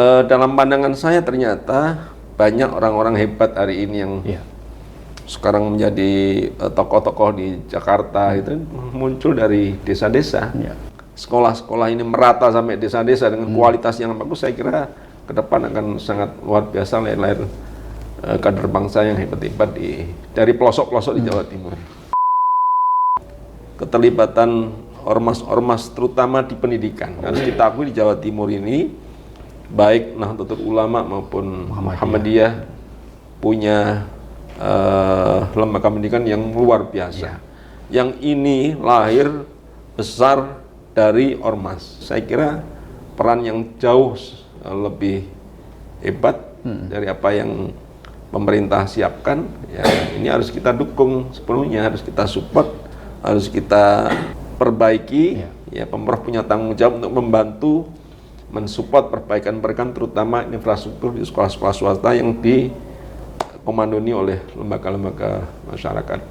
Dalam pandangan saya ternyata banyak orang-orang hebat hari ini yang sekarang menjadi tokoh-tokoh di Jakarta itu muncul dari desa-desa. Sekolah-sekolah ini merata sampai desa-desa dengan kualitas yang bagus. Saya kira ke depan akan sangat luar biasa lahir kader bangsa yang hebat-hebat dari pelosok-pelosok di Jawa Timur. Keterlibatan ormas-ormas terutama di pendidikan harus kita akui di Jawa Timur ini, baik Nahdlatul Ulama maupun Muhammadiyah punya lembaga pendidikan yang luar biasa. Yang ini lahir besar dari ormas. Saya kira peran yang jauh lebih hebat dari apa yang pemerintah siapkan. Ya, ini harus kita dukung sepenuhnya, harus kita support, harus kita perbaiki. Ya, Pemprov punya tanggung jawab untuk membantu mensupport perbaikan terutama infrastruktur di sekolah-sekolah swasta yang dikomandoni oleh lembaga-lembaga masyarakat.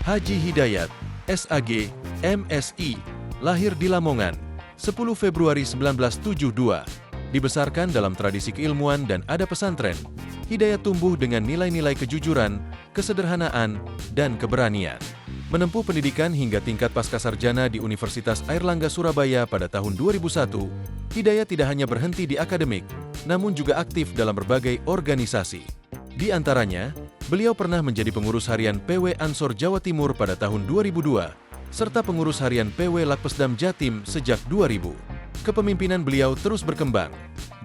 Haji Hidayat, SAG, MSI, lahir di Lamongan, 10 Februari 1972. Dibesarkan dalam tradisi keilmuan dan ada pesantren, Hidayat tumbuh dengan nilai-nilai kejujuran, kesederhanaan, dan keberanian. Menempuh pendidikan hingga tingkat pascasarjana di Universitas Airlangga Surabaya pada tahun 2001, Hidayat tidak hanya berhenti di akademik, namun juga aktif dalam berbagai organisasi. Di antaranya, beliau pernah menjadi pengurus harian PW Ansor Jawa Timur pada tahun 2002, serta pengurus harian PW Lakpesdam Jatim sejak 2000. Kepemimpinan beliau terus berkembang,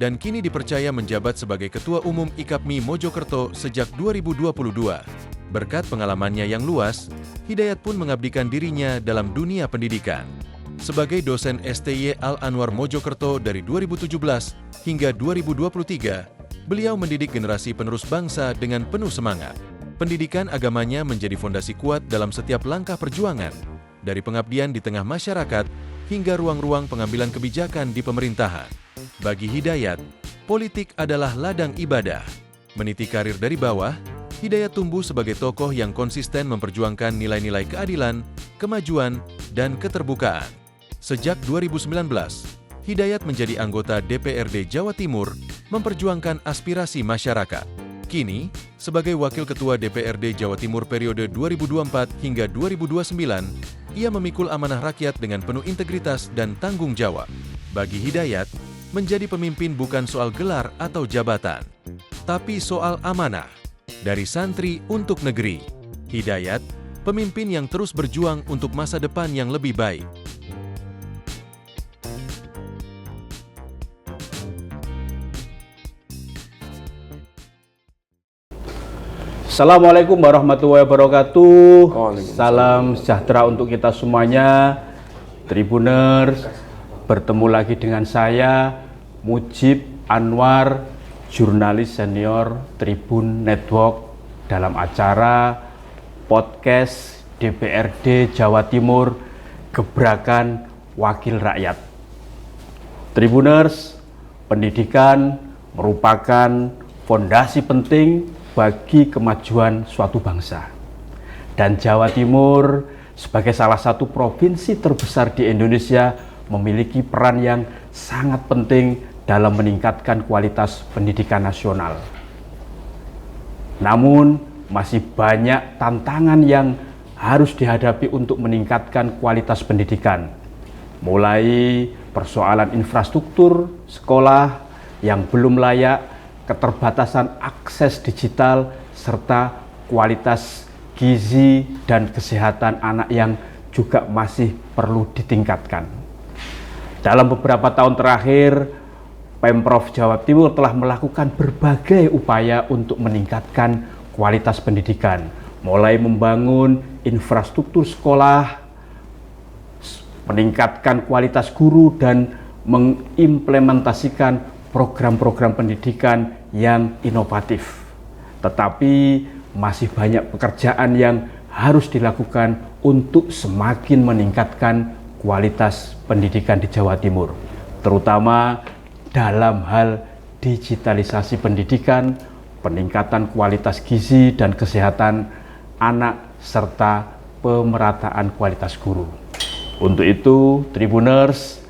dan kini dipercaya menjabat sebagai Ketua Umum IKAPMI Mojokerto sejak 2022. Berkat pengalamannya yang luas, Hidayat pun mengabdikan dirinya dalam dunia pendidikan. Sebagai dosen STY Al-Anwar Mojokerto dari 2017 hingga 2023, beliau mendidik generasi penerus bangsa dengan penuh semangat. Pendidikan agamanya menjadi fondasi kuat dalam setiap langkah perjuangan, dari pengabdian di tengah masyarakat hingga ruang-ruang pengambilan kebijakan di pemerintahan. Bagi Hidayat, politik adalah ladang ibadah. Meniti karir dari bawah, Hidayat tumbuh sebagai tokoh yang konsisten memperjuangkan nilai-nilai keadilan, kemajuan, dan keterbukaan. Sejak 2019, Hidayat menjadi anggota DPRD Jawa Timur, memperjuangkan aspirasi masyarakat. Kini, sebagai Wakil Ketua DPRD Jawa Timur periode 2024 hingga 2029, ia memikul amanah rakyat dengan penuh integritas dan tanggung jawab. Bagi Hidayat, menjadi pemimpin bukan soal gelar atau jabatan, tapi soal amanah. Dari santri untuk negeri, Hidayat, pemimpin yang terus berjuang untuk masa depan yang lebih baik. Assalamualaikum warahmatullahi wabarakatuh. Salam sejahtera untuk kita semuanya. Tribuners, bertemu lagi dengan saya Mujib Anwar, jurnalis senior Tribun Network, dalam acara podcast DPRD Jawa Timur Gebrakan Wakil Rakyat. Tribuners, pendidikan merupakan fondasi penting bagi kemajuan suatu bangsa. Dan Jawa Timur sebagai salah satu provinsi terbesar di Indonesia memiliki peran yang sangat penting dalam meningkatkan kualitas pendidikan nasional. Namun, masih banyak tantangan yang harus dihadapi untuk meningkatkan kualitas pendidikan. Mulai persoalan infrastruktur sekolah yang belum layak, keterbatasan akses digital, serta kualitas gizi dan kesehatan anak yang juga masih perlu ditingkatkan. Dalam beberapa tahun terakhir, Pemprov Jawa Timur telah melakukan berbagai upaya untuk meningkatkan kualitas pendidikan, mulai membangun infrastruktur sekolah, meningkatkan kualitas guru, dan mengimplementasikan program-program pendidikan yang inovatif. Tetapi masih banyak pekerjaan yang harus dilakukan untuk semakin meningkatkan kualitas pendidikan di Jawa Timur, terutama dalam hal digitalisasi pendidikan, peningkatan kualitas gizi dan kesehatan anak, serta pemerataan kualitas guru. Untuk itu, Tribuners,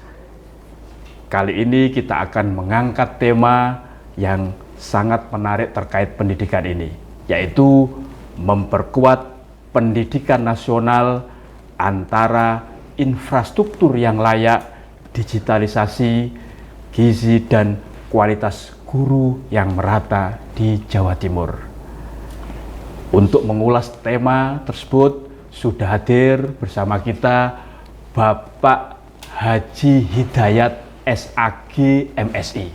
kali ini kita akan mengangkat tema yang sangat menarik terkait pendidikan ini, yaitu memperkuat pendidikan nasional antara infrastruktur yang layak, digitalisasi, gizi, dan kualitas guru yang merata di Jawa Timur. Untuk mengulas tema tersebut, sudah hadir bersama kita Bapak Haji Hidayat SAG MSI.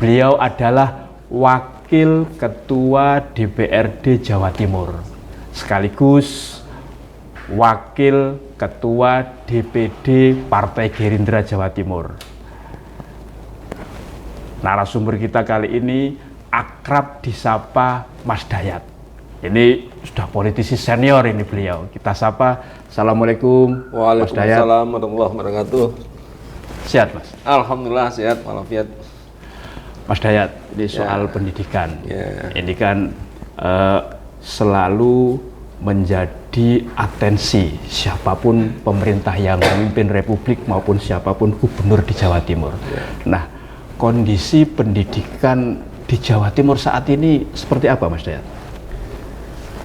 Beliau adalah Wakil Ketua DPRD Jawa Timur, sekaligus Wakil Ketua DPD Partai Gerindra Jawa Timur. Narasumber kita kali ini akrab disapa Mas Dayat. Ini sudah politisi senior ini beliau. Kita sapa. Assalamualaikum Mas Dayat. Waalaikumsalam warahmatullahi wabarakatuh. Sehat Mas? Alhamdulillah sehat walafiat. Mas Dayat, ini soal pendidikan. Ini kan selalu menjadi atensi siapapun pemerintah yang memimpin republik maupun siapapun gubernur di Jawa Timur. Nah, kondisi pendidikan di Jawa Timur saat ini seperti apa Mas Dayat?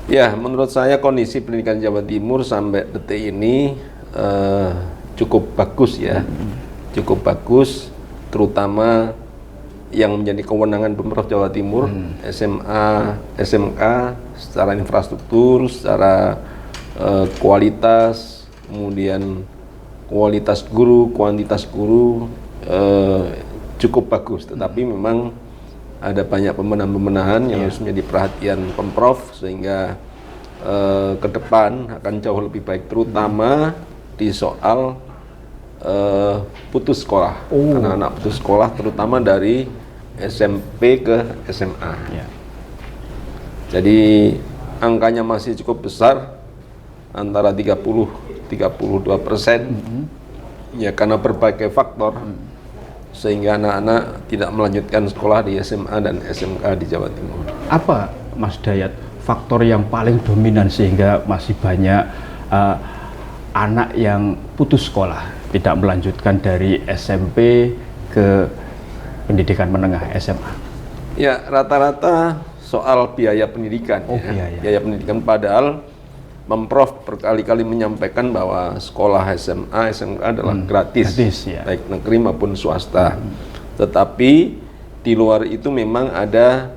Ya, menurut saya kondisi pendidikan Jawa Timur sampai detik ini cukup bagus ya. Cukup bagus, terutama yang menjadi kewenangan Pemprov Jawa Timur, SMA, SMK, secara infrastruktur, secara kualitas, kemudian kualitas guru, kuantitas guru cukup bagus. Tetapi memang ada banyak pembenahan-pembenahan yang harus menjadi perhatian Pemprov sehingga ke depan akan jauh lebih baik, terutama di soal putus sekolah. Anak-anak putus sekolah terutama dari SMP ke SMA. Jadi angkanya masih cukup besar, antara 30-32%. Ya, karena berbagai faktor sehingga anak-anak tidak melanjutkan sekolah di SMA dan SMK di Jawa Timur. Apa Mas Dayat faktor yang paling dominan sehingga masih banyak anak yang putus sekolah, tidak melanjutkan dari SMP ke pendidikan menengah SMA? Ya, rata-rata soal biaya pendidikan. Biaya pendidikan, padahal Pemprov berkali-kali menyampaikan bahwa sekolah SMA, SMK adalah gratis baik negeri maupun swasta. Tetapi di luar itu memang ada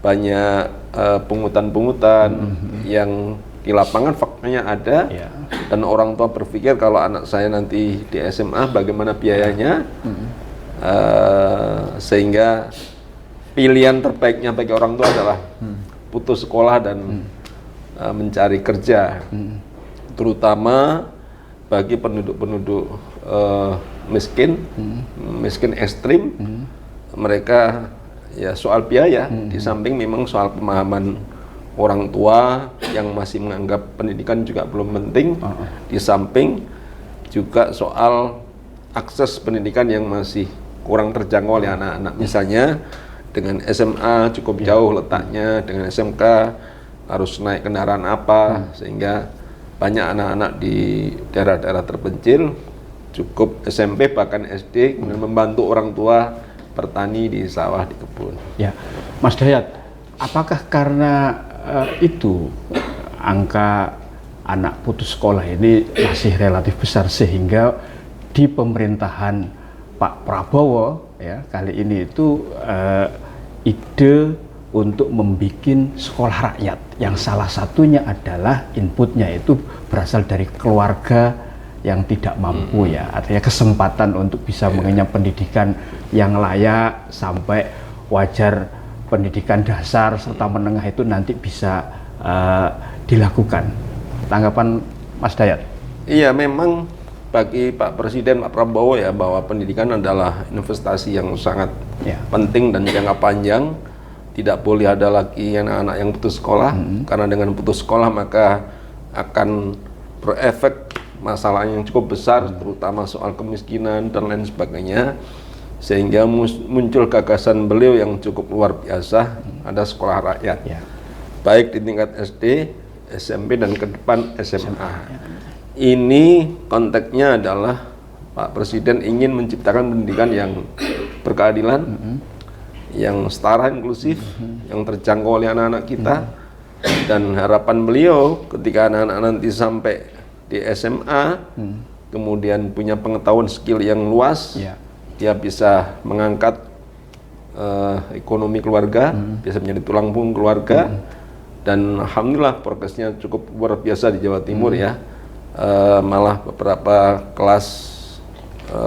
banyak pungutan-pungutan yang di lapangan faktanya ada, dan orang tua berpikir kalau anak saya nanti di SMA bagaimana biayanya, sehingga pilihan terbaiknya bagi orang tua adalah putus sekolah dan mencari kerja, terutama bagi penduduk-penduduk miskin, miskin ekstrim. Mereka ya soal biaya, di samping memang soal pemahaman orang tua yang masih menganggap pendidikan juga belum penting, di samping juga soal akses pendidikan yang masih kurang terjangkau oleh anak-anak. Misalnya dengan SMA cukup jauh letaknya, dengan SMK harus naik kendaraan apa, sehingga banyak anak-anak di daerah-daerah terpencil cukup SMP bahkan SD kemudian membantu orang tua bertani di sawah, di kebun. Ya, Mas Dayat, apakah karena itu angka anak putus sekolah ini masih relatif besar sehingga di pemerintahan Pak Prabowo ya kali ini itu ide untuk membuat sekolah rakyat yang salah satunya adalah inputnya itu berasal dari keluarga yang tidak mampu ya, artinya kesempatan untuk bisa mengenyam pendidikan yang layak sampai wajar pendidikan dasar serta menengah itu nanti bisa dilakukan. Tanggapan Mas Dayat? Iya, memang bagi Pak Presiden, Pak Prabowo ya, bahwa pendidikan adalah investasi yang sangat penting dan jangka panjang. Tidak boleh ada lagi anak-anak yang putus sekolah, karena dengan putus sekolah maka akan berefek masalah yang cukup besar, terutama soal kemiskinan dan lain sebagainya. sehingga muncul gagasan beliau yang cukup luar biasa, ada sekolah rakyat, Ya. baik di tingkat SD, SMP dan ke depan SMA. Ini konteksnya adalah Pak Presiden ingin menciptakan pendidikan yang berkeadilan, yang setara, inklusif, yang terjangkau oleh anak-anak kita, dan harapan beliau ketika anak-anak nanti sampai di SMA, kemudian punya pengetahuan skill yang luas, Ya. dia bisa mengangkat ekonomi keluarga, bisa menjadi tulang punggung keluarga, dan alhamdulillah progresnya cukup luar biasa di Jawa Timur ya. Malah beberapa kelas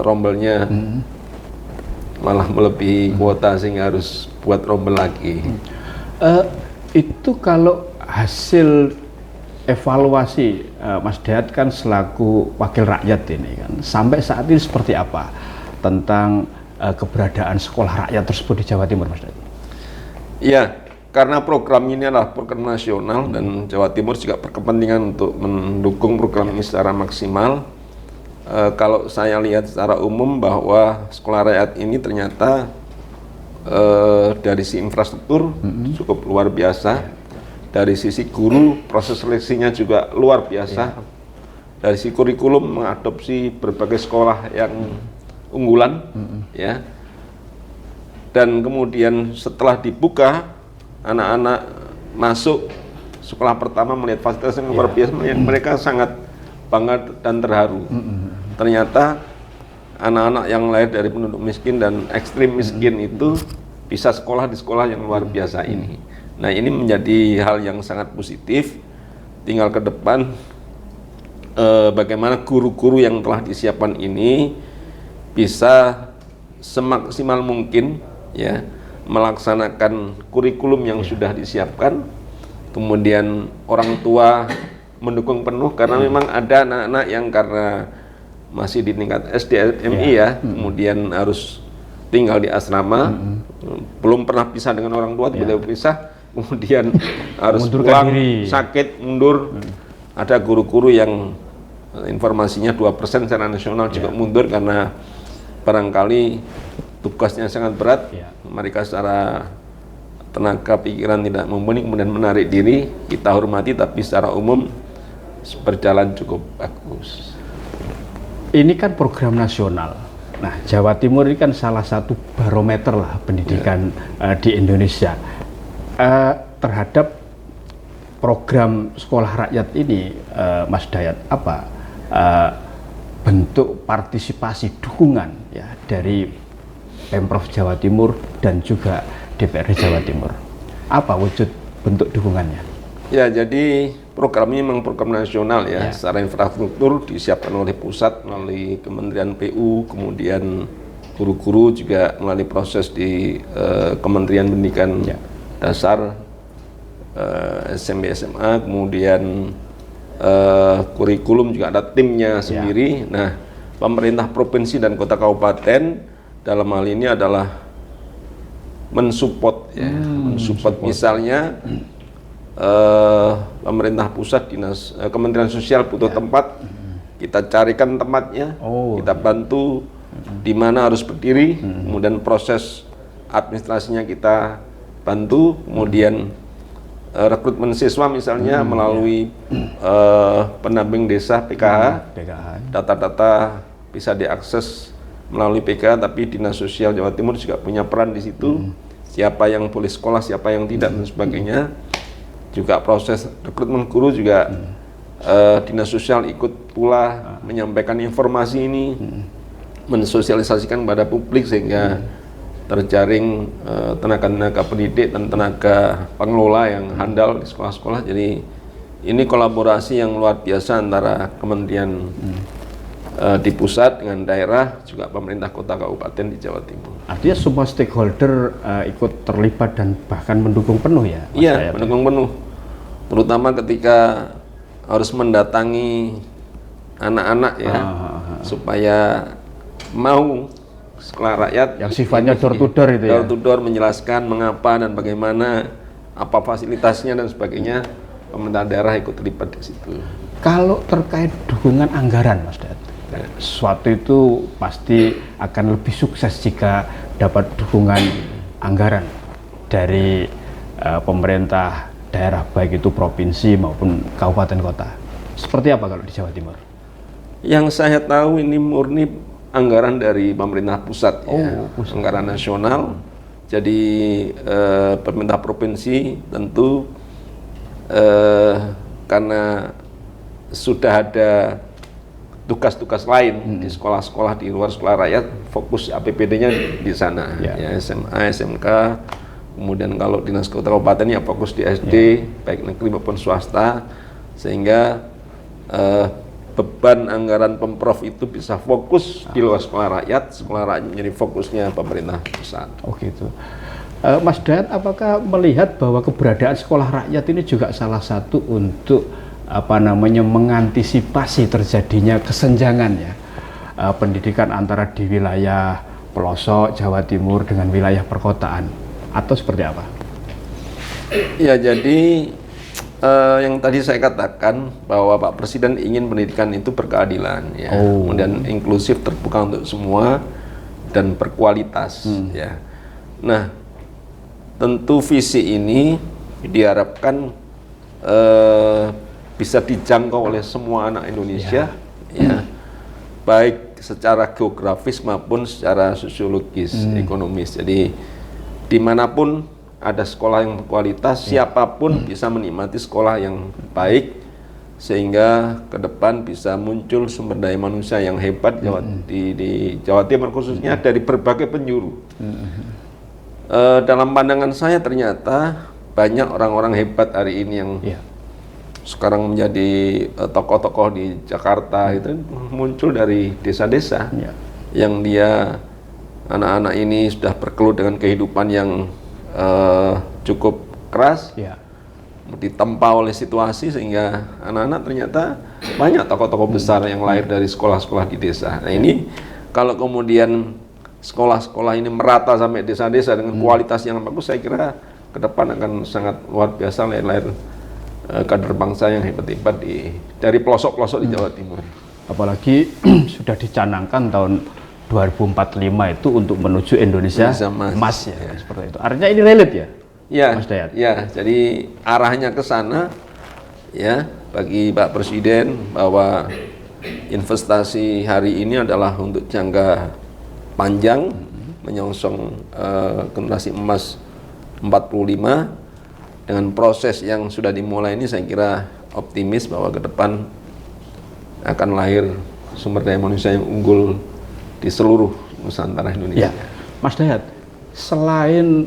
rombelnya malah melebihi kuota sehingga harus buat rombel lagi. Itu kalau hasil evaluasi Mas Dayat kan selaku wakil rakyat ini kan, sampai saat ini seperti apa tentang keberadaan sekolah rakyat tersebut di Jawa Timur, Mas Dayat? Iya, karena program ini adalah program nasional dan Jawa Timur juga berkepentingan untuk mendukung program ini secara maksimal. Kalau saya lihat secara umum bahwa sekolah rakyat ini ternyata dari sisi infrastruktur cukup luar biasa, dari sisi guru proses seleksinya juga luar biasa, dari sisi kurikulum mengadopsi berbagai sekolah yang unggulan, ya. Dan kemudian setelah dibuka, anak-anak masuk sekolah pertama melihat fasilitas yang luar biasa, mereka sangat bangga dan terharu. Ternyata anak-anak yang lahir dari penduduk miskin dan ekstrim miskin itu bisa sekolah di sekolah yang luar biasa ini. Nah, ini menjadi hal yang sangat positif. Tinggal ke depan bagaimana guru-guru yang telah disiapkan ini bisa semaksimal mungkin ya melaksanakan kurikulum yang sudah disiapkan. Kemudian orang tua mendukung penuh karena memang ada anak-anak yang karena masih di tingkat SD MI ya, kemudian harus tinggal di asrama, belum pernah pisah dengan orang tua, tiba-tiba pisah, kemudian harus pulang sakit, mundur. Ada guru-guru yang informasinya 2% secara nasional juga mundur karena barangkali tugasnya sangat berat, mereka secara tenaga pikiran tidak mumpuni, kemudian menarik diri. Kita hormati, tapi secara umum berjalan cukup bagus. Ini kan program nasional. Nah, Jawa Timur ini kan salah satu barometer lah pendidikan di Indonesia. Terhadap program sekolah rakyat ini, Mas Dayat, apa bentuk partisipasi dukungan ya dari Pemprov Jawa Timur dan juga DPRD Jawa Timur? Apa wujud bentuk dukungannya? Ya, jadi program ini memang program nasional ya. Secara infrastruktur disiapkan oleh pusat melalui Kementerian PU, kemudian guru-guru juga melalui proses di Kementerian Pendidikan Dasar, SMP, SMA, kemudian kurikulum juga ada timnya sendiri. Nah, pemerintah provinsi dan kota kabupaten dalam hal ini adalah mensupport ya, mensupport misalnya pemerintah pusat, dinas Kementerian Sosial butuh tempat, kita carikan tempatnya, kita bantu di mana harus berdiri, kemudian proses administrasinya kita bantu, kemudian rekrutmen siswa misalnya melalui pendamping desa PKH, data-data bisa diakses melalui PKH, tapi Dinas Sosial Jawa Timur juga punya peran di situ, siapa yang boleh sekolah, siapa yang tidak dan sebagainya. Juga proses rekrutmen guru juga Dinas Sosial ikut pula menyampaikan informasi ini, mensosialisasikan kepada publik sehingga terjaring tenaga-tenaga pendidik dan tenaga pengelola yang handal di sekolah-sekolah. Jadi ini kolaborasi yang luar biasa antara kementerian di pusat dengan daerah, juga pemerintah kota kabupaten di Jawa Timur. Artinya semua stakeholder ikut terlibat dan bahkan mendukung penuh ya? Iya, mendukung penuh. Terutama ketika harus mendatangi anak-anak ya, supaya mau sekolah rakyat yang sifatnya door to door itu ya? Door to door, menjelaskan mengapa dan bagaimana, apa fasilitasnya dan sebagainya. Pemerintah daerah ikut terlibat di situ. Kalau terkait dukungan anggaran, Mas Dayat, Sesuatu itu pasti akan lebih sukses jika dapat dukungan anggaran dari pemerintah daerah, baik itu provinsi maupun kabupaten kota. Seperti apa kalau di Jawa Timur? Yang saya tahu ini murni anggaran dari pemerintah pusat, pusat. anggaran nasional. Jadi pemerintah provinsi tentu karena sudah ada tugas-tugas lain di sekolah-sekolah di luar sekolah rakyat, fokus APBD-nya di sana, ya SMA, SMK. Kemudian kalau dinas kota kabupaten ya fokus di SD, baik negeri maupun swasta, sehingga beban anggaran Pemprov itu bisa fokus di luar sekolah rakyat menjadi fokusnya pemerintah pusat. Oh gitu. Mas Dayat, apakah melihat bahwa keberadaan sekolah rakyat ini juga salah satu untuk mengantisipasi terjadinya kesenjangan ya pendidikan antara di wilayah pelosok Jawa Timur dengan wilayah perkotaan, atau seperti apa? Ya, jadi yang tadi saya katakan bahwa Pak Presiden ingin pendidikan itu berkeadilan, ya, kemudian inklusif, terbuka untuk semua dan berkualitas, ya. Nah, tentu visi ini diharapkan bisa dijangkau oleh semua anak Indonesia, ya, baik secara geografis maupun secara sosiologis, ekonomis. Jadi dimanapun ada sekolah yang berkualitas, siapapun bisa menikmati sekolah yang baik, sehingga ke depan bisa muncul sumber daya manusia yang hebat di Jawa Timur, khususnya dari berbagai penjuru. Dalam pandangan saya ternyata banyak orang-orang hebat hari ini yang sekarang menjadi tokoh-tokoh di Jakarta, itu muncul dari desa-desa yang dia anak-anak ini sudah berkeluh dengan kehidupan yang cukup keras, ditempa oleh situasi, sehingga anak-anak ternyata banyak tokoh-tokoh besar yang lahir dari sekolah-sekolah di desa. Nah, ini kalau kemudian sekolah-sekolah ini merata sampai desa-desa dengan kualitas yang bagus, saya kira ke depan akan sangat luar biasa lahir kader bangsa yang hebat-hebat dari pelosok-pelosok di Jawa Timur. Apalagi sudah dicanangkan tahun 2045 itu untuk menuju Indonesia emas, ya, seperti itu. Artinya ini relate ya, Mas Dayat? Ya, jadi arahnya ke sana, ya, bagi Pak Presiden, bahwa investasi hari ini adalah untuk jangka panjang, menyongsong generasi emas 45. Dengan proses yang sudah dimulai ini, saya kira optimis bahwa ke depan akan lahir sumber daya manusia yang unggul di seluruh Nusantara Indonesia. Mas Dayat, selain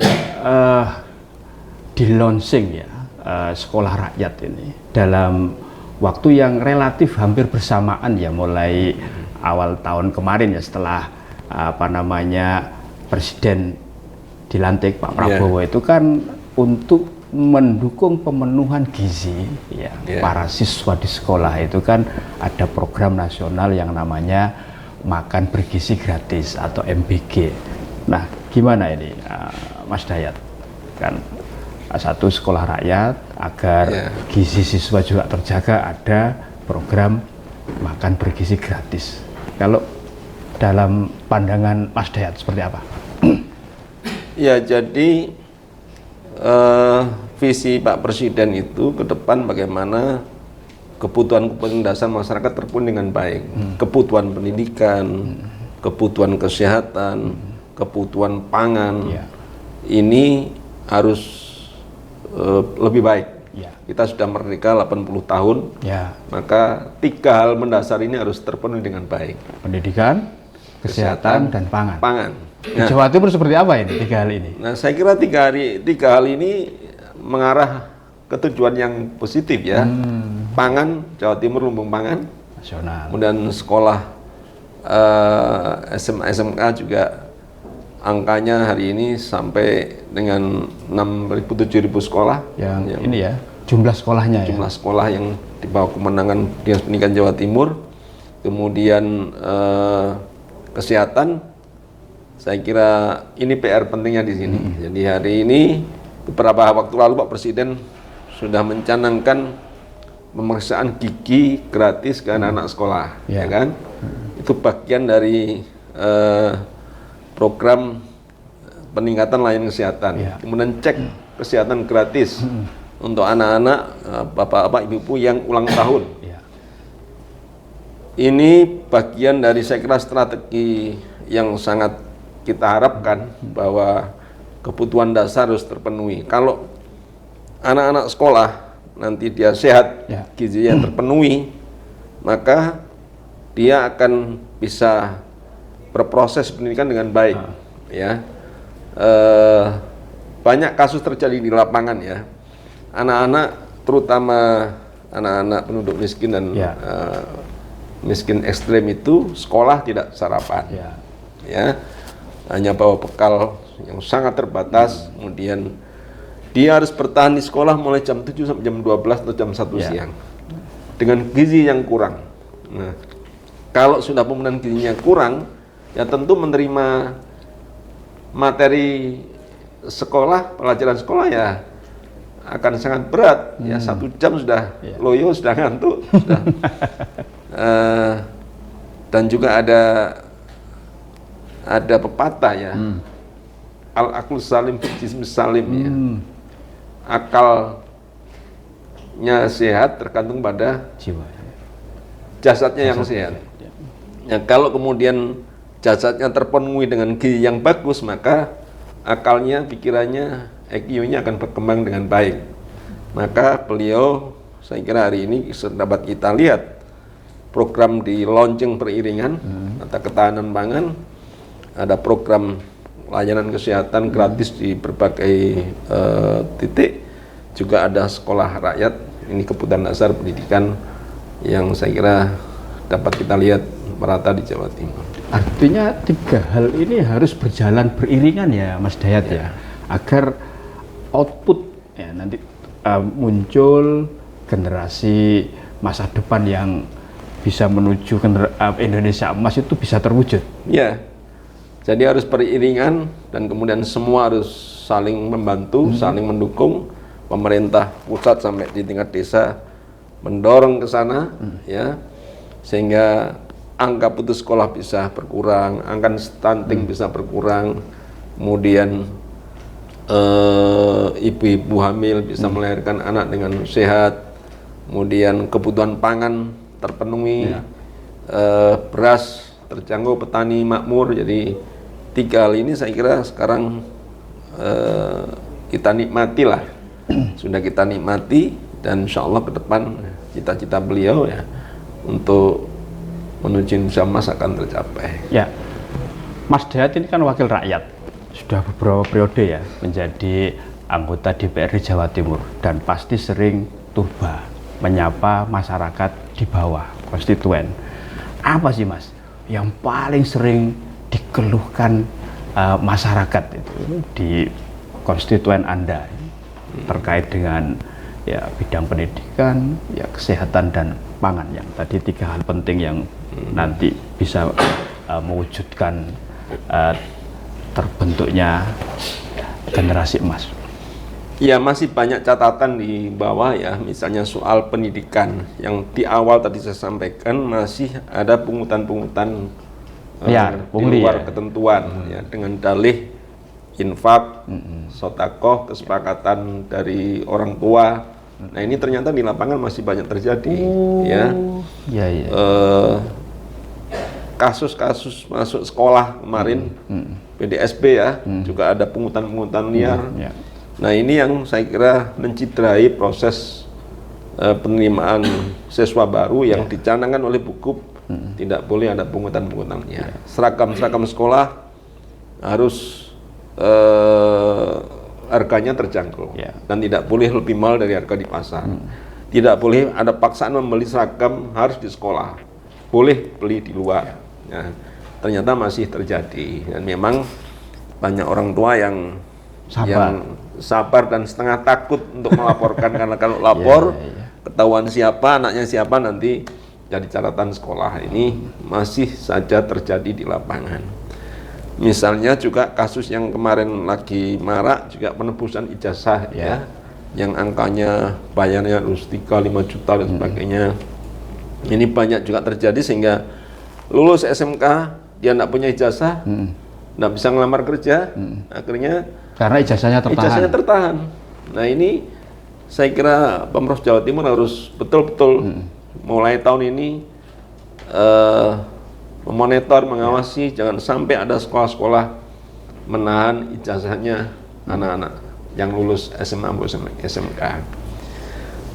di launching sekolah rakyat ini dalam waktu yang relatif hampir bersamaan, ya, mulai awal tahun kemarin, ya, setelah Presiden dilantik Pak Prabowo, itu kan untuk mendukung pemenuhan gizi para siswa di sekolah, itu kan ada program nasional yang namanya makan bergizi gratis atau MBG. Nah, gimana ini Mas Dayat? Kan satu sekolah rakyat, agar gizi siswa juga terjaga, ada program makan bergizi gratis. Kalau dalam pandangan Mas Dayat seperti apa? Ya, jadi visi Pak Presiden itu ke depan bagaimana kebutuhan dasar masyarakat terpenuhi dengan baik. Kebutuhan pendidikan, kebutuhan kesehatan, kebutuhan pangan, ini harus lebih baik. Kita sudah merdeka 80 tahun, maka 3 hal mendasar ini harus terpenuhi dengan baik. Pendidikan, kesehatan, dan pangan. Di Jawa Timur seperti apa ini 3 hal ini? Nah, saya kira 3 hal ini mengarah ke tujuan yang positif, ya. Pangan, Jawa Timur lumbung pangan nasional. Kemudian sekolah SMA, SMK juga angkanya hari ini sampai dengan 6.000-7.000 sekolah. Yang ini ya, jumlah sekolahnya. Jumlah sekolah yang di bawah kemenangan Dinas Pendidikan Jawa Timur. Kemudian kesehatan, saya kira ini PR pentingnya di sini. Jadi hari ini, beberapa waktu lalu Pak Presiden sudah mencanangkan pemeriksaan gigi gratis ke anak-anak sekolah, ya kan? Itu bagian dari program peningkatan layanan kesehatan. Kemudian cek kesehatan gratis untuk anak-anak, bapak-bapak, ibu-ibu yang ulang tahun. Ini bagian dari saya kira strategi yang sangat kita harapkan bahwa kebutuhan dasar harus terpenuhi. Kalau anak-anak sekolah nanti dia sehat, gizinya terpenuhi, maka dia akan bisa berproses pendidikan dengan baik. Ya, banyak kasus terjadi di lapangan ya. Anak-anak, terutama anak-anak penduduk miskin dan miskin ekstrem itu sekolah tidak sarapan, ya, hanya bawa bekal yang sangat terbatas. Kemudian dia harus bertahan di sekolah mulai jam 7 sampai jam 12 atau jam 1 siang dengan gizi yang kurang. Nah, kalau sudah pemenuhan gizinya kurang, ya tentu menerima materi sekolah, pelajaran sekolah ya akan sangat berat. Ya 1 jam sudah loyo, sudah ngantuk, sudah. Dan juga ada pepatah ya, al-aqlu salim fil jismi salim, ya. Akalnya sehat tergantung pada jiwa, jasadnya yang sehat. Ya, kalau kemudian jasadnya terpenuhi dengan gizi yang bagus, maka akalnya, pikirannya, EQ-nya akan berkembang dengan baik. Maka beliau, saya kira hari ini dapat kita lihat program di launching beriringan, ada ketahanan pangan, ada program layanan kesehatan gratis di berbagai titik, juga ada sekolah rakyat. Ini kebutuhan dasar pendidikan yang saya kira dapat kita lihat merata di Jawa Timur. Artinya 3 hal ini harus berjalan beriringan ya Mas Dayat ya, agar output ya nanti muncul generasi masa depan yang bisa menuju Indonesia emas itu bisa terwujud. Ya, jadi harus beriringan dan kemudian semua harus saling membantu, saling mendukung. Pemerintah pusat sampai di tingkat desa mendorong ke sana, ya, sehingga angka putus sekolah bisa berkurang, angka stunting bisa berkurang, kemudian ibu-ibu hamil bisa melahirkan anak dengan sehat, kemudian kebutuhan pangan terpenuhi, beras terjangkau, petani makmur. Jadi 3 hal ini saya kira sekarang kita nikmati lah, sudah kita nikmati, dan insya Allah ke depan cita-cita beliau ya untuk menuju Indonesia emas akan tercapai. Ya, Mas Dayat ini kan wakil rakyat, sudah beberapa periode ya menjadi anggota DPRD Jawa Timur, dan pasti sering turba menyapa masyarakat di bawah konstituen. Apa sih Mas yang paling sering dikeluhkan masyarakat itu di konstituen Anda terkait dengan ya bidang pendidikan, ya kesehatan dan pangan, yang tadi 3 hal penting yang nanti bisa mewujudkan terbentuknya generasi emas? Ya, masih banyak catatan di bawah ya, misalnya soal pendidikan yang di awal tadi saya sampaikan, masih ada pungutan-pungutan di luar ketentuan ya, dengan dalih infak, sodakoh, kesepakatan dari orang tua. Nah, ini ternyata di lapangan masih banyak terjadi, ya. Kasus-kasus masuk sekolah kemarin, PDSB ya, juga ada pungutan-pungutan liar. Nah, ini yang saya kira menciderai proses penerimaan siswa baru yang dicanangkan oleh Bukup. Tidak boleh ada pungutan-pungutan liar. Seragam sekolah harus harganya terjangkau dan tidak boleh lebih mahal dari harga di pasar. Tidak boleh ada paksaan membeli seragam harus di sekolah, boleh beli di luar. Nah, ternyata masih terjadi, dan memang banyak orang tua yang sabar dan setengah takut untuk melaporkan karena kalau lapor ketahuan siapa, anaknya siapa, nanti jadi catatan sekolah. Ini masih saja terjadi di lapangan. Misalnya juga kasus yang kemarin lagi marak juga penebusan ijazah ya. yang angkanya bayarnya harus 3-5 juta dan sebagainya. Ini banyak juga terjadi sehingga lulus SMK dia tidak punya ijazah, tidak bisa ngelamar kerja, akhirnya Karena ijazahnya tertahan. Nah ini saya kira Pemprov Jawa Timur harus betul-betul mulai tahun ini memonitor, mengawasi, jangan sampai ada sekolah-sekolah menahan ijazahnya anak-anak yang lulus SMA maupun SMK.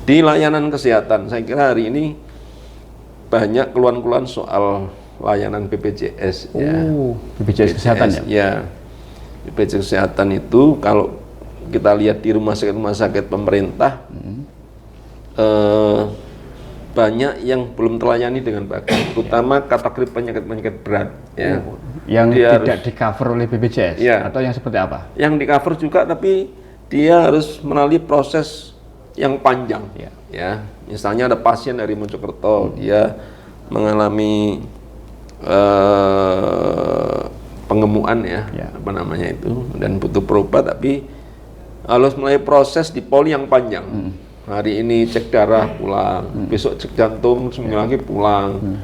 Di layanan kesehatan, saya kira hari ini banyak keluhan-keluhan soal layanan BPJS. BPJS kesehatan ya? Ya, BPJS kesehatan itu kalau kita lihat di rumah sakit pemerintah, banyak yang belum terlayani dengan baik, terutama kategori penyakit-penyakit berat. Ya. Yang Dia tidak di cover oleh BPJS? Ya. Atau yang seperti apa? Yang di cover juga, tapi dia harus melalui proses yang panjang. Ya, misalnya ada pasien dari Mojokerto, dia mengalami pengemukan apa namanya itu, dan butuh berobat, tapi harus melalui proses di poli yang panjang. Hari ini cek darah pulang, besok cek jantung, seminggu lagi pulang,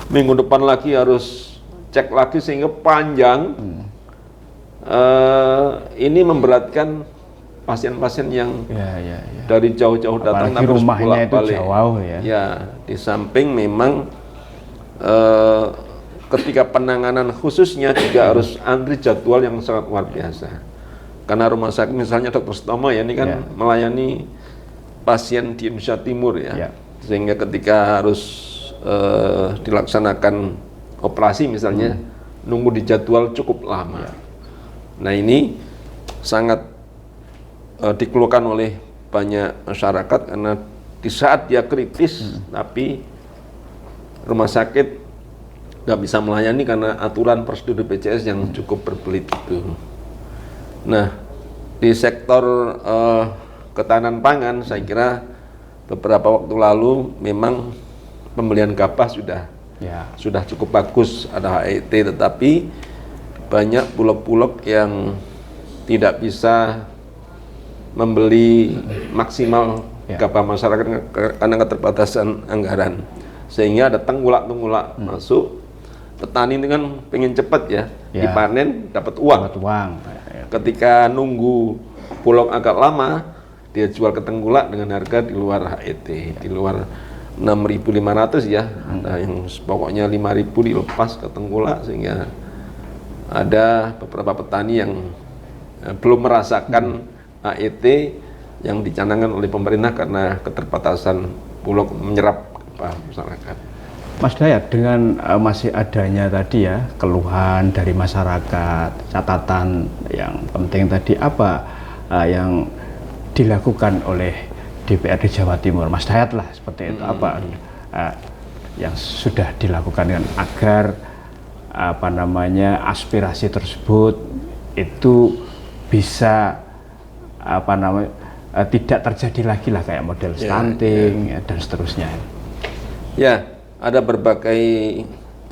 minggu depan lagi harus cek lagi, sehingga panjang. Ini memberatkan pasien-pasien yang dari jauh-jauh datang, tapi rumahnya itu jauh ya. Ya, di samping memang ketika penanganan khususnya juga harus antri jadwal yang sangat luar biasa. Karena rumah sakit misalnya Dr. Sutomo ya, ini kan melayani pasien di Indonesia Timur ya. Sehingga ketika harus dilaksanakan operasi misalnya, nunggu di jadwal cukup lama. Nah ini sangat dikeluhkan oleh banyak masyarakat karena di saat dia kritis, tapi rumah sakit nggak bisa melayani karena aturan prosedur BPJS yang cukup berbelit itu. Nah, di sektor ketahanan pangan, saya kira beberapa waktu lalu memang pembelian gabah sudah cukup bagus, ada HET, tetapi banyak bulog-bulog yang tidak bisa membeli maksimal gabah masyarakat karena keterbatasan anggaran, sehingga ada tenggulak-tenggulak masuk. Petani itu kan pengen cepat dipanen dapat uang. Ketika nunggu bulog agak lama, dia jual ke tenggulak dengan harga di luar HET, di luar 6.500 ya. Nah, yang pokoknya 5.000 dilepas ke tenggulak, sehingga ada beberapa petani yang belum merasakan HET yang dicanangkan oleh pemerintah karena keterbatasan bulog menyerap masyarakat. Mas Dayat, dengan masih adanya tadi ya keluhan dari masyarakat, catatan yang penting tadi, apa yang dilakukan oleh DPRD Jawa Timur, Mas Dayat lah seperti itu, apa yang sudah dilakukan agar aspirasi tersebut itu bisa tidak terjadi lagi lah kayak model stunting dan seterusnya. Ya, ada berbagai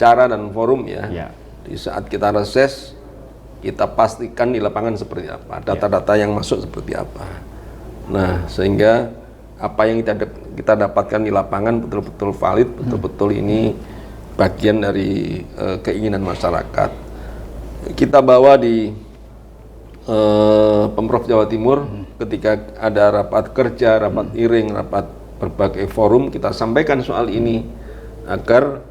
cara dan forum ya. Di saat kita reses, kita pastikan di lapangan seperti apa, data-data yang masuk seperti apa. Nah, sehingga apa yang kita dapatkan di lapangan betul-betul valid, betul-betul ini bagian dari keinginan masyarakat. Kita bawa di Pemprov Jawa Timur ketika ada rapat kerja, rapat iring, rapat berbagai forum, kita sampaikan soal ini agar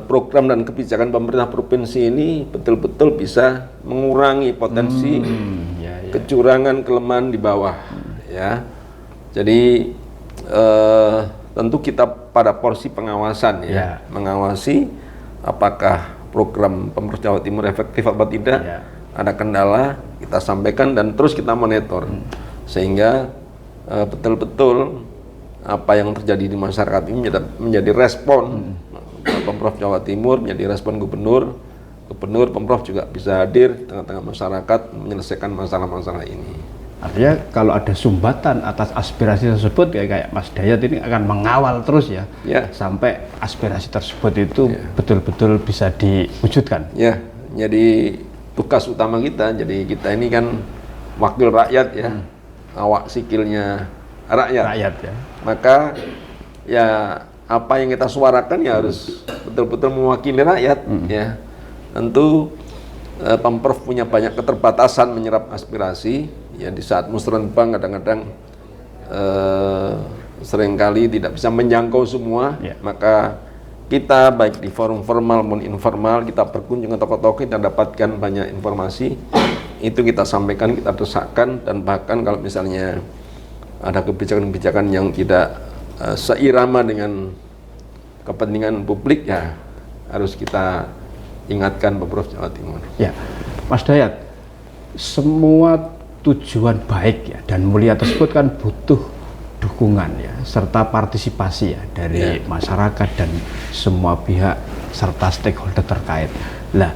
program dan kebijakan pemerintah provinsi ini betul-betul bisa mengurangi potensi kecurangan, kelemahan di bawah ya. Jadi tentu kita pada porsi pengawasan mengawasi apakah program Pemprov Jawa Timur efektif atau tidak. Ada kendala, kita sampaikan dan terus kita monitor sehingga betul-betul apa yang terjadi di masyarakat ini menjadi respon Pemprov Jawa Timur, menjadi respon Gubernur, Pemprov juga bisa hadir di tengah-tengah masyarakat menyelesaikan masalah-masalah ini. Artinya kalau ada sumbatan atas aspirasi tersebut, kayak Mas Dayat ini akan mengawal terus sampai aspirasi tersebut itu betul-betul bisa diwujudkan. Ya, jadi tugas utama kita, jadi kita ini kan wakil rakyat ya. awak sikilnya rakyat. Ya. Maka ya apa yang kita suarakan ya harus betul-betul mewakili rakyat ya. Tentu Pemprov punya banyak keterbatasan menyerap aspirasi ya, di saat musrenbang kadang-kadang seringkali tidak bisa menjangkau semua. Maka kita baik di forum formal maupun informal, kita berkunjung ke tokoh-tokoh, kita dapatkan banyak informasi, itu kita sampaikan, kita desakkan, dan bahkan kalau misalnya ada kebijakan-kebijakan yang tidak seirama dengan kepentingan publik, ya harus kita ingatkan Pemprov Jawa Timur. Ya, Mas Dayat, semua tujuan baik ya dan mulia tersebut kan butuh dukungan ya, serta partisipasi ya dari masyarakat dan semua pihak serta stakeholder terkait. Nah,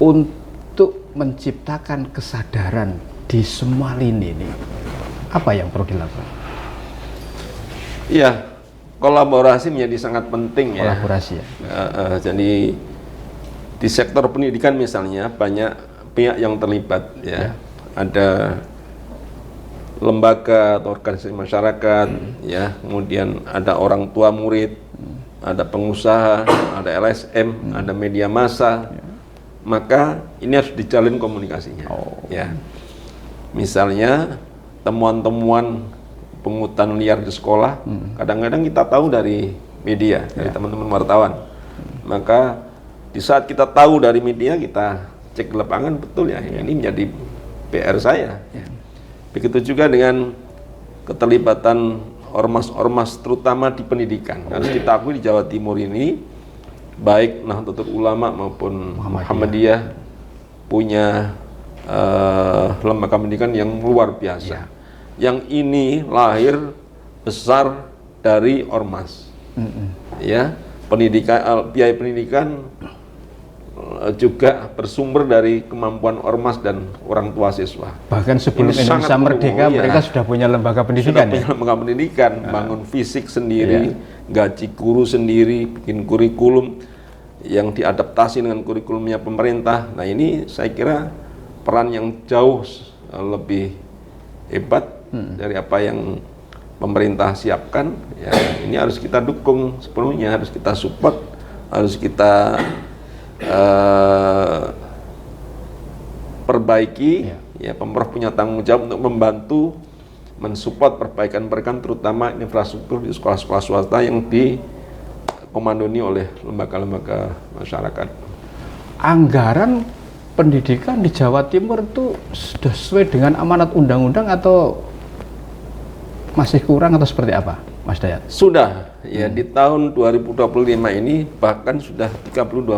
untuk menciptakan kesadaran di semua lini ini, apa yang perlu dilakukan? Iya, kolaborasi menjadi sangat penting ya. Kolaborasi ya. Jadi di sektor pendidikan misalnya banyak pihak yang terlibat ya. Ada lembaga atau organisasi masyarakat ya, kemudian ada orang tua murid, ada pengusaha, ada LSM, ada media massa. Maka ini harus dijalin komunikasinya. Ya. Misalnya temuan-temuan pungutan liar di sekolah, kadang-kadang kita tahu dari media, dari teman-teman wartawan. Maka di saat kita tahu dari media, kita cek ke lapangan, betul ya, ini menjadi PR saya. Begitu juga dengan keterlibatan ormas-ormas terutama di pendidikan. Harus kita akui di Jawa Timur ini, baik Nahdlatul Ulama maupun Muhammadiyah punya lembaga pendidikan yang luar biasa. Yang ini lahir besar dari ormas. Ya, pendidikan, biaya pendidikan juga bersumber dari kemampuan ormas dan orang tua siswa. Bahkan sebelum Indonesia merdeka, mereka sudah punya lembaga pendidikan. Sudah punya lembaga pendidikan, bangun fisik sendiri, gaji guru sendiri, bikin kurikulum yang diadaptasi dengan kurikulumnya pemerintah. Nah, ini saya kira peran yang jauh lebih hebat dari apa yang pemerintah siapkan. Ya, ini harus kita dukung sepenuhnya, harus kita support, harus kita perbaiki. Ya, Pemprov punya tanggung jawab untuk membantu mensupport perbaikan-perbaikan terutama infrastruktur di sekolah-sekolah swasta yang dikomandoni oleh lembaga-lembaga masyarakat. Anggaran Pendidikan di Jawa Timur itu sudah sesuai dengan amanat undang-undang atau masih kurang atau seperti apa, Mas Dayat? Sudah, ya di tahun 2025 ini bahkan sudah 32%.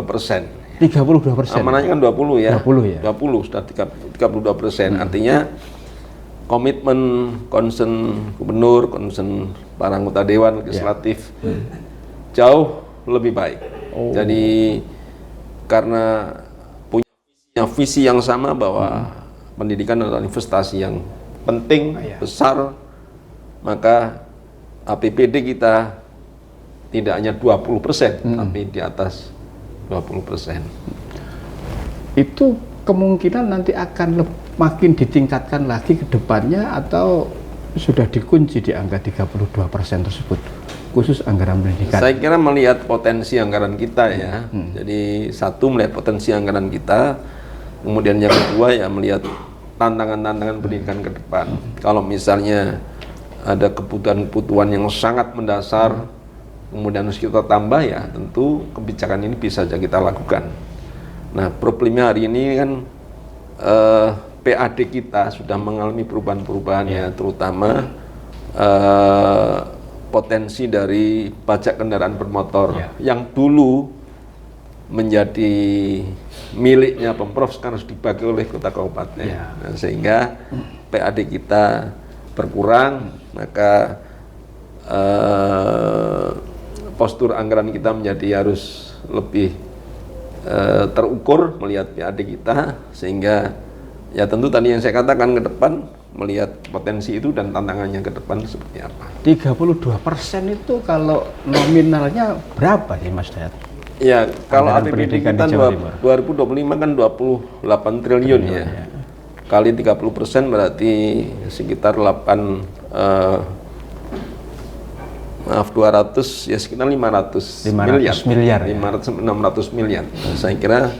32%. Amanahnya kan 20 ya. 20 ya. 20 sudah 32%. Artinya komitmen concern gubernur, concern para anggota dewan legislatif jauh lebih baik. Jadi karena punya visi yang sama bahwa pendidikan adalah investasi yang penting, besar, maka APBD kita tidak hanya 20%, tapi di atas 20%. Itu kemungkinan nanti akan makin ditingkatkan lagi ke depannya atau sudah dikunci di angka 32% tersebut, khusus anggaran pendidikan? Saya kira melihat potensi anggaran kita ya. Jadi satu, melihat potensi anggaran kita, kemudian yang kedua ya melihat tantangan-tantangan pendidikan ke depan. Kalau misalnya ada kebutuhan-kebutuhan yang sangat mendasar, kemudian harus kita tambah, ya tentu kebijakan ini bisa saja kita lakukan. Nah, problemnya hari ini kan PAD kita sudah mengalami perubahan-perubahan ya, terutama potensi dari pajak kendaraan bermotor yang dulu menjadi miliknya Pemprov sekarang harus dibagi oleh kota kabupaten. Nah, sehingga PAD kita berkurang, maka postur anggaran kita menjadi harus lebih terukur melihat PAD kita, sehingga ya tentu tadi yang saya katakan ke depan melihat potensi itu dan tantangannya ke depan seperti apa. 32% itu kalau nominalnya berapa sih, Mas Dayat? Ya, kalau APBD kita 2025 kan 28 triliun ya. kali 30% berarti sekitar 200 ya sekitar 500 miliar. 500-600 miliar. Saya kira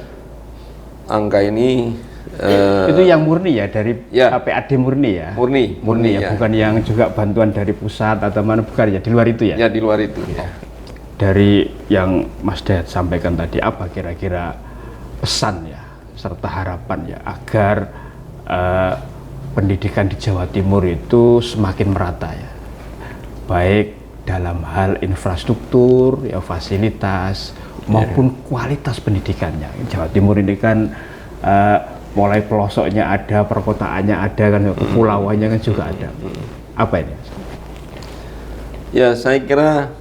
angka ini itu yang murni ya dari PAD murni ya. Murni ya, bukan yang juga bantuan dari pusat atau mana, bukan ya, di luar itu ya. Ya, di luar itu ya. Dari yang Mas Dayat sampaikan tadi, apa kira-kira pesan ya serta harapan ya agar pendidikan di Jawa Timur itu semakin merata ya, baik dalam hal infrastruktur ya, fasilitas maupun kualitas pendidikannya. Jawa Timur ini kan mulai pelosoknya ada, perkotaannya ada kan, kepulauannya kan juga ada. Apa ini? Ya, saya kira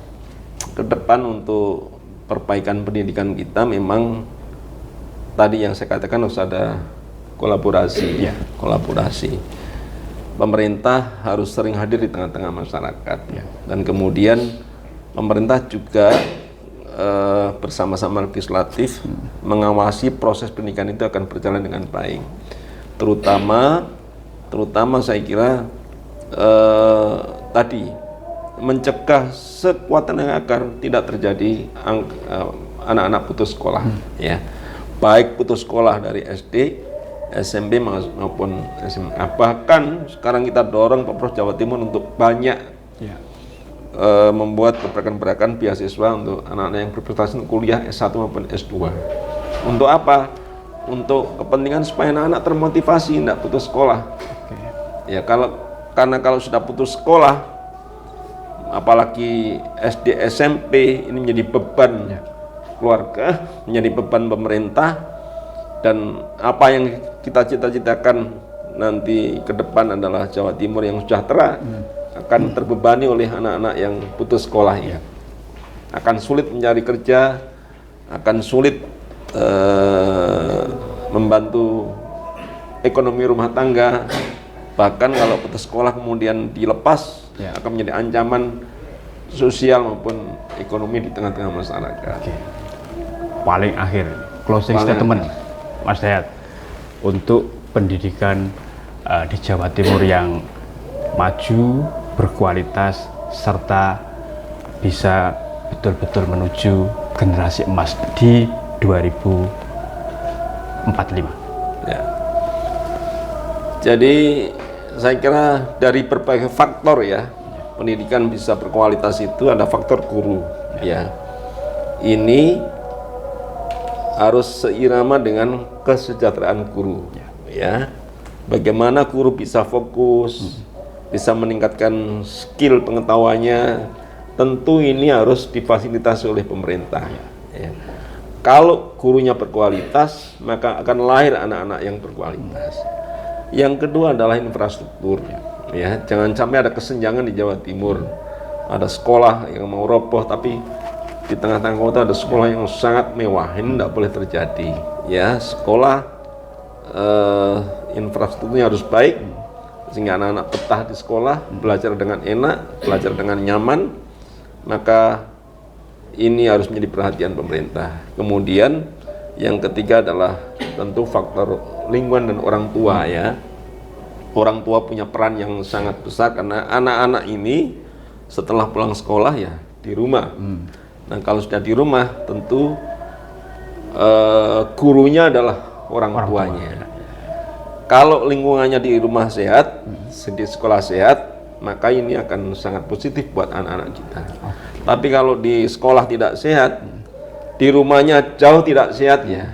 ke depan untuk perbaikan pendidikan kita memang tadi yang saya katakan harus ada kolaborasi. Kolaborasi. Pemerintah harus sering hadir di tengah-tengah masyarakat. Dan kemudian pemerintah juga bersama-sama legislatif mengawasi proses pendidikan itu akan berjalan dengan baik. Terutama saya kira tadi mencegah sekuat tenaga agar tidak terjadi anak-anak putus sekolah, ya, baik putus sekolah dari SD, SMP maupun SMA. Bahkan sekarang kita dorong Pemprov Jawa Timur untuk banyak membuat gerakan-gerakan beasiswa untuk anak-anak yang berprestasi kuliah S1 maupun S2. Untuk apa? Untuk kepentingan supaya anak-anak termotivasi tidak putus sekolah. Ya, karena kalau sudah putus sekolah, apalagi SD SMP, ini menjadi beban keluarga, menjadi beban pemerintah, dan apa yang kita cita-citakan nanti ke depan adalah Jawa Timur yang sejahtera akan terbebani oleh anak-anak yang putus sekolah ini. Akan sulit mencari kerja, akan sulit membantu ekonomi rumah tangga, bahkan kalau putus sekolah kemudian dilepas akan menjadi ancaman sosial maupun ekonomi di tengah-tengah masyarakat. Paling akhir, closing statement Mas Dayat untuk pendidikan di Jawa Timur yang maju, berkualitas, serta bisa betul-betul menuju generasi emas di 2045. Ya. Jadi saya kira dari berbagai faktor ya, pendidikan bisa berkualitas itu ada faktor guru. Ya, ini harus seirama dengan kesejahteraan guru. Ya, bagaimana guru bisa fokus, bisa meningkatkan skill pengetahuannya, tentu ini harus difasilitasi oleh pemerintah. Ya. Kalau gurunya berkualitas, maka akan lahir anak-anak yang berkualitas. Yang kedua adalah infrastruktur. Ya, jangan sampai ada kesenjangan di Jawa Timur. Ada sekolah yang mau roboh, tapi di tengah-tengah kota ada sekolah yang sangat mewah. Ini tidak boleh terjadi. Ya, sekolah infrastrukturnya harus baik, sehingga anak-anak betah di sekolah, belajar dengan enak, belajar dengan nyaman. Maka ini harus menjadi perhatian pemerintah. Kemudian yang ketiga adalah tentu faktor lingkungan dan orang tua ya. Orang tua punya peran yang sangat besar karena anak-anak ini setelah pulang sekolah ya di rumah. Nah, kalau sudah di rumah tentu gurunya adalah orang tuanya. Kalau lingkungannya di rumah sehat, di sekolah sehat, maka ini akan sangat positif buat anak-anak kita. Tapi kalau di sekolah tidak sehat, di rumahnya jauh tidak sehat ya,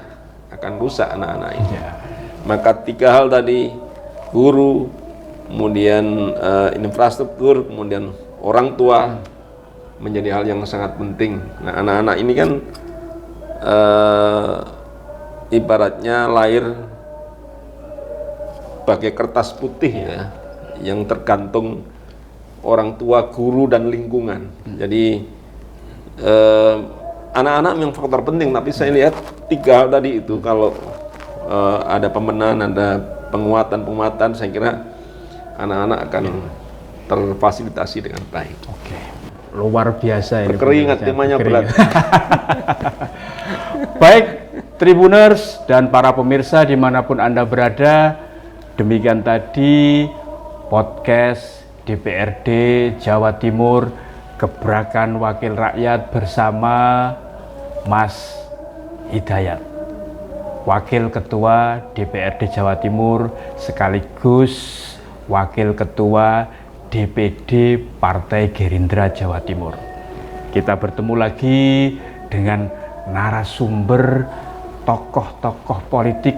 akan rusak anak-anak ini. Maka tiga hal tadi, guru, kemudian infrastruktur, kemudian orang tua menjadi hal yang sangat penting. Nah, anak-anak ini kan ibaratnya lahir bagai kertas putih ya, yang tergantung orang tua, guru, dan lingkungan. Jadi anak-anak memang faktor penting, tapi saya lihat tiga hal tadi itu kalau ada pembenahan, ada penguatan, saya kira anak-anak akan terfasilitasi dengan baik. Oke, luar biasa ini. Berkeringat, temanya berat. Baik, Tribuners dan para pemirsa dimanapun Anda berada, Demikian tadi podcast DPRD Jawa Timur Gebrakan Wakil Rakyat bersama Mas Hidayat, Wakil Ketua DPRD Jawa Timur sekaligus Wakil Ketua DPD Partai Gerindra Jawa Timur. Kita bertemu lagi dengan narasumber tokoh-tokoh politik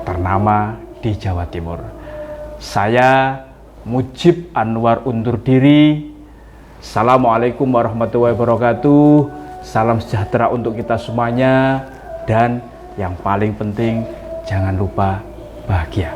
ternama di Jawa Timur. Saya Mujib Anwar undur diri. Assalamualaikum warahmatullahi wabarakatuh. Salam sejahtera untuk kita semuanya, dan yang paling penting jangan lupa bahagia.